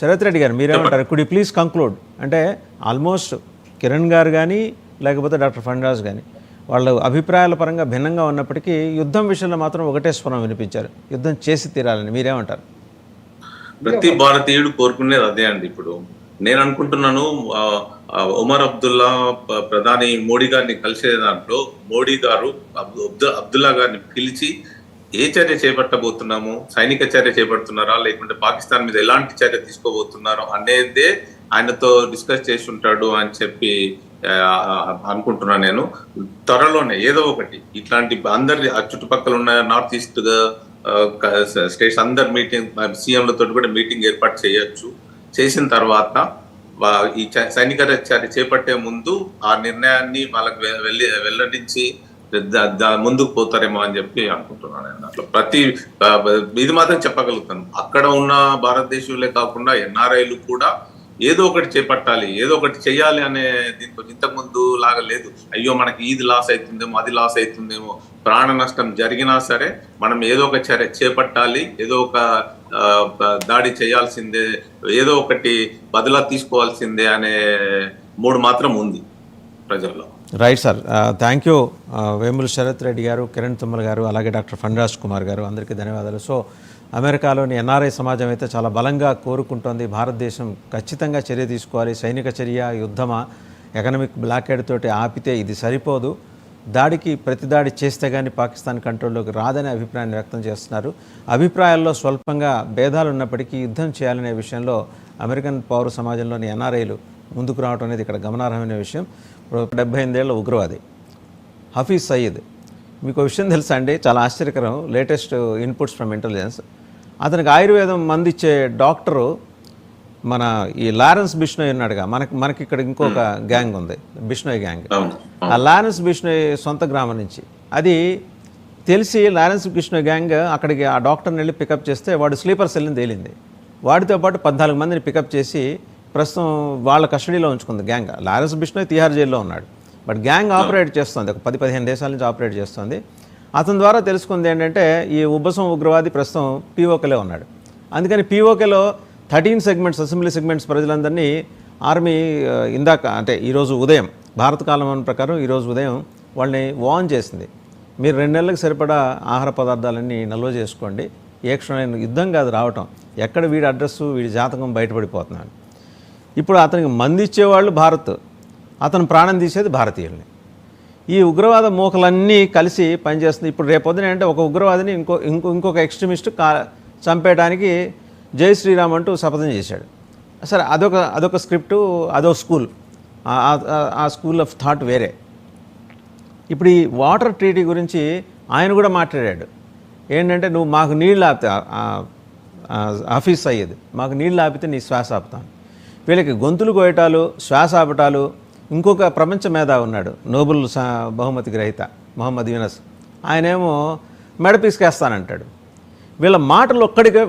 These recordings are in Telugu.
శరత్ రెడ్డి గారు మీరేమంటారు? Could you please conclude? అంటే ఆల్మోస్ట్ కిరణ్ గారు కానీ లేకపోతే డాక్టర్ ఫణిరాజ్ కానీ వాళ్ళు అభిప్రాయాల పరంగా భిన్నంగా ఉన్నప్పటికీ యుద్ధం విషయంలో మాత్రం ఒకటే స్వరం వినిపించారు, యుద్ధం చేసి తీరాలని. మీరేమంటారు? ప్రతి భారతీయుడు కోరుకునేది అదే అండి. ఇప్పుడు నేను అనుకుంటున్నాను ఒమర్ అబ్దుల్లా ప్రధాని మోడీ గారిని కలిసే దాంట్లో మోడీ గారు అబ్దుల్లా గారిని పిలిచి ఏ చర్య చేపట్టబోతున్నాము, సైనిక చర్య చేపడుతున్నారా లేకుంటే పాకిస్తాన్ మీద ఎలాంటి చర్య తీసుకోబోతున్నారో అనేదే ఆయనతో డిస్కస్ చేసి ఉంటాడు అని చెప్పి అనుకుంటున్నాను నేను. త్వరలోనే ఏదో ఒకటి ఇట్లాంటి అందరి చుట్టుపక్కల ఉన్న నార్త్ ఈస్ట్ స్టేట్స్ అందరు మీటింగ్ సీఎంలతో కూడా మీటింగ్ ఏర్పాటు చేయొచ్చు. చేసిన తర్వాత ఈ సైనిక చర్య చేపట్టే ముందు ఆ నిర్ణయాన్ని వాళ్ళకి వెల్లడించి ముందుకు పోతారేమో అని చెప్పి అనుకుంటున్నాను నేను. అట్లా ప్రతి ఇది మాత్రం చెప్పగలుగుతాను, అక్కడ ఉన్న భారతదేశంలో కాకుండా ఎన్ఆర్ఐలు కూడా ఏదో ఒకటి చేపట్టాలి, ఏదో ఒకటి చెయ్యాలి అనే దీంతో ఇంతకు ముందు లాగా లేదు. అయ్యో మనకి ఇది లాస్ అవుతుందేమో, అది లాస్ అవుతుందేమో, ప్రాణ నష్టం జరిగినా సరే మనం ఏదో ఒక చర్య చేపట్టాలి, ఏదో ఒక దాడి చేయాల్సిందే, ఏదో ఒకటి బదులా తీసుకోవాల్సిందే అనే మూడు మాత్రం ఉంది ప్రజల్లో. Right sir, thank you Vemula Sharath Reddy గారు, కిరణ్ తుమ్మల గారు, అలాగే డాక్టర్ ఫణిరాజ్ కుమార్ గారు, అందరికీ ధన్యవాదాలు. సో అమెరికాలోని ఎన్ఆర్ఐ సమాజం అయితే చాలా బలంగా కోరుకుంటోంది, భారతదేశం ఖచ్చితంగా చర్య తీసుకోవాలి, సైనిక చర్య, యుద్ధమా, ఎకనామిక్ బ్లాకేడ్ తోటి ఆపితే ఇది సరిపోదు, దాడికి ప్రతిదాడి చేస్తే కానీ పాకిస్తాన్ కంట్రోల్లోకి రాదనే అభిప్రాయాన్ని వ్యక్తం చేస్తున్నారు. అభిప్రాయాల్లో స్వల్పంగా భేదాలు ఉన్నప్పటికీ యుద్ధం చేయాలనే విషయంలో అమెరికన్ పౌర సమాజంలోని ఎన్ఆర్ఐలు ముందుకు రావడం అనేది ఇక్కడ గమనార్హమైన విషయం. 78 ఏళ్ల ఉగ్రవాది హఫీజ్ సయీద్, మీకు విషయం తెలుసా అండి? చాలా ఆశ్చర్యకరం, లేటెస్ట్ ఇన్పుట్స్ ఫ్రమ్ ఇంటెలిజెన్స్. అతనికి ఆయుర్వేదం మందిచ్చే డాక్టరు మన ఈ లారెన్స్ బిష్నోయ్ ఉన్నాడుగా, మనకి ఇక్కడ ఇంకొక గ్యాంగ్ ఉంది, బిష్నోయ్ గ్యాంగ్. ఆ లారెన్స్ బిష్నోయ్ సొంత గ్రామం నుంచి అది తెలిసి లారెన్స్ బిష్నోయ్ గ్యాంగ్ అక్కడికి ఆ డాక్టర్ని వెళ్ళి పికప్ చేస్తే వాడు స్లీపర్ సెల్ని తేలింది. వాడితో పాటు 14 మందిని పికప్ చేసి ప్రస్తుతం వాళ్ళ కస్టడీలో ఉంచుకుంది గ్యాంగ్. లారెన్స్ బిష్నోయ్ తిహార్ జైల్లో ఉన్నాడు, బట్ గ్యాంగ్ ఆపరేట్ చేస్తుంది, ఒక 10-15 దేశాల నుంచి ఆపరేట్ చేస్తుంది. అతని ద్వారా తెలుసుకుంది ఏంటంటే ఈ ఉబ్బసం ఉగ్రవాది ప్రస్తుతం పీఓకేలో ఉన్నాడు. అందుకని పీఓకేలో 13 సెగ్మెంట్స్, అసెంబ్లీ సెగ్మెంట్స్ ప్రజలందరినీ ఆర్మీ ఇందాక అంటే ఈరోజు ఉదయం భారత కాలం ప్రకారం ఈరోజు ఉదయం వాళ్ళని వార్న్ చేసింది, మీరు 2 నెలలకు సరిపడా ఆహార పదార్థాలన్నీ నిల్వ చేసుకోండి, ఏ క్షణం యుద్ధం కాదు రావటం, ఎక్కడ వీడి అడ్రస్సు వీడి జాతకం బయటపడిపోతున్నాడు. ఇప్పుడు అతనికి మంది ఇచ్చేవాళ్ళు భారత్, అతను ప్రాణం తీసేది భారతీయుల్ని. ఈ ఉగ్రవాద మూకలన్నీ కలిసి పనిచేస్తుంది. ఇప్పుడు రేపొద్దున అంటే ఒక ఉగ్రవాదిని ఇంకొక ఎక్స్ట్రీమిస్ట్ చంపేయడానికి జై శ్రీరామ్ అంటూ శపథం చేశాడు. సరే, అదొక స్క్రిప్టు, అదొక స్కూల్, ఆ స్కూల్ ఆఫ్ థాట్ వేరే. ఇప్పుడు ఈ వాటర్ ట్రీటీ గురించి ఆయన కూడా మాట్లాడాడు. ఏంటంటే నువ్వు మాకు నీళ్ళు ఆపితే, హఫీజ్ సయ్యద్, మాకు నీళ్ళు ఆపితే నీ శ్వాస ఆపుతాను. వీళ్ళకి గొంతులు కోయటాలు, శ్వాస ఆపటాలు. ఇంకొక ప్రపంచ మేధావి ఉన్నాడు, నోబెల్ బహుమతి గ్రహీత మొహమ్మద్ యూనస్, ఆయనేమో మెడ పీసుకేస్తానంటాడు. వీళ్ళ మాటలు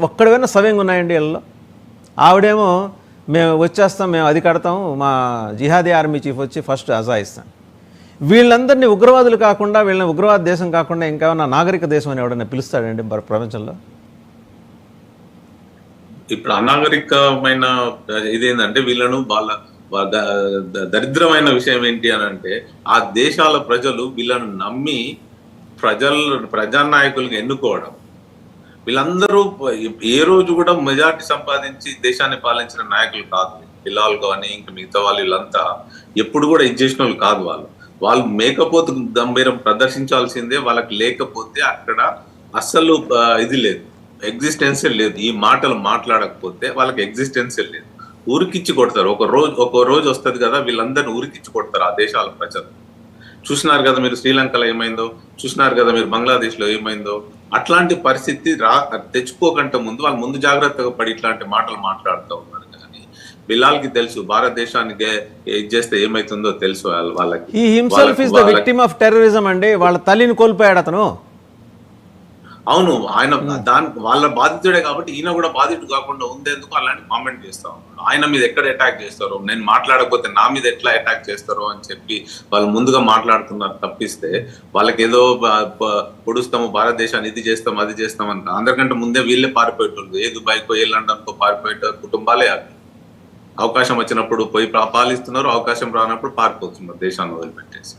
ఒక్కడివైనా సవ్యంగా ఉన్నాయండి వీళ్ళలో. ఆవిడేమో మేము వచ్చేస్తాం, మేము అది కడతాం, మా జిహాదీ ఆర్మీ చీఫ్ వచ్చి ఫస్ట్ అజాయిస్తాం. వీళ్ళందరినీ ఉగ్రవాదులు కాకుండా, వీళ్ళని ఉగ్రవాద దేశం కాకుండా ఇంకేమన్నా నాగరిక దేశం అని ఎవడన్నా పిలుస్తాడండి ప్రపంచంలో? ఇప్పుడు అనాగరికమైన ఇదేంటంటే వీళ్ళను వాళ్ళ దరిద్రమైన విషయం ఏంటి అని అంటే ఆ దేశాల ప్రజలు వీళ్ళను నమ్మి ప్రజానాయకులుగా ఎన్నుకోవడం. వీళ్ళందరూ ఏ రోజు కూడా మెజార్టీ సంపాదించి దేశాన్ని పాలించిన నాయకులు కాదు. బిలాల్ కానీ ఇంకా మిగతా వాళ్ళు వీళ్ళంతా ఎప్పుడు కూడా ఇది చేసిన వాళ్ళు కాదు. వాళ్ళు మేకపోతు గంభీరం ప్రదర్శించాల్సిందే. వాళ్ళకి లేకపోతే అక్కడ అస్సలు ఇది లేదు, ఎగ్జిస్టెన్సే లేదు. ఈ మాటలు మాట్లాడకపోతే వాళ్ళకి ఎగ్జిస్టెన్సే లేదు. ఊరికిచ్చి కొడతారు. ఒక రోజు వస్తుంది కదా, వీళ్ళందరినీ ఊరికిచ్చి కొడతారు ఆ దేశాల ప్రజలు. చూసినారు కదా మీరు శ్రీలంకలో ఏమైందో, చూసినారు కదా మీరు బంగ్లాదేశ్ లో ఏమైందో. అట్లాంటి పరిస్థితి తెచ్చుకోకంటే ముందు వాళ్ళు ముందు జాగ్రత్తగా పడి ఇట్లాంటి మాటలు మాట్లాడుతూ ఉన్నారు. కానీ బిలాల్కి తెలుసు భారతదేశానికి ఇది చేస్తే ఏమైతుందో తెలుసు వాళ్ళకి. ఈ himself is the victim of terrorism అండి. వాళ్ళ తల్లిని కోల్పోయాడు అతను. అవును, ఆయన వాళ్ళ బాధితుడే కాబట్టి ఈయన కూడా బాధితుడు కాకుండా ఉండేందుకు అలాంటి కామెంట్ చేస్తా ఉన్నాడు. ఆయన మీద ఎక్కడ అటాక్ చేస్తారో, నేను మాట్లాడకపోతే నా మీద ఎట్లా అటాక్ చేస్తారో అని చెప్పి వాళ్ళు ముందుగా మాట్లాడుతున్నారు తప్పిస్తే, వాళ్ళకి ఏదో పొడుస్తాము, భారతదేశాన్ని ఇది చేస్తాం అది చేస్తాం అంట. అందరికంటే ముందే వీళ్ళే పారిపోయేటోళ్ళు. ఏ దుబాయ్కో ఏ లండన్కో పారిపోయేట కుటుంబాలే అవి. అవకాశం వచ్చినప్పుడు పోయి పాలిస్తున్నారు, అవకాశం రానప్పుడు పారిపోతున్నారు దేశాన్ని వదిలిపెట్టేసి.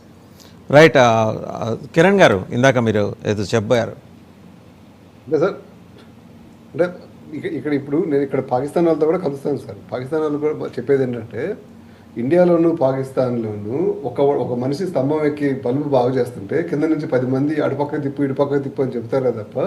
రైట్. కిరణ్ గారు, ఇందాక మీరు ఏదో చెప్పారు. అంటే సార్, అంటే ఇప్పుడు నేను ఇక్కడ పాకిస్తాన్ వాళ్ళతో కూడా కలుస్తాను సార్. పాకిస్తాన్ వాళ్ళు కూడా చెప్పేది ఏంటంటే, ఇండియాలోను పాకిస్తాన్లోను ఒక మనిషి స్తంభం ఎక్కి బల్బు బాగు చేస్తుంటే కింద నుంచి 10 మంది అటుపక్క తిప్పు ఇటుపక్క తిప్పు అని చెప్తారే తప్ప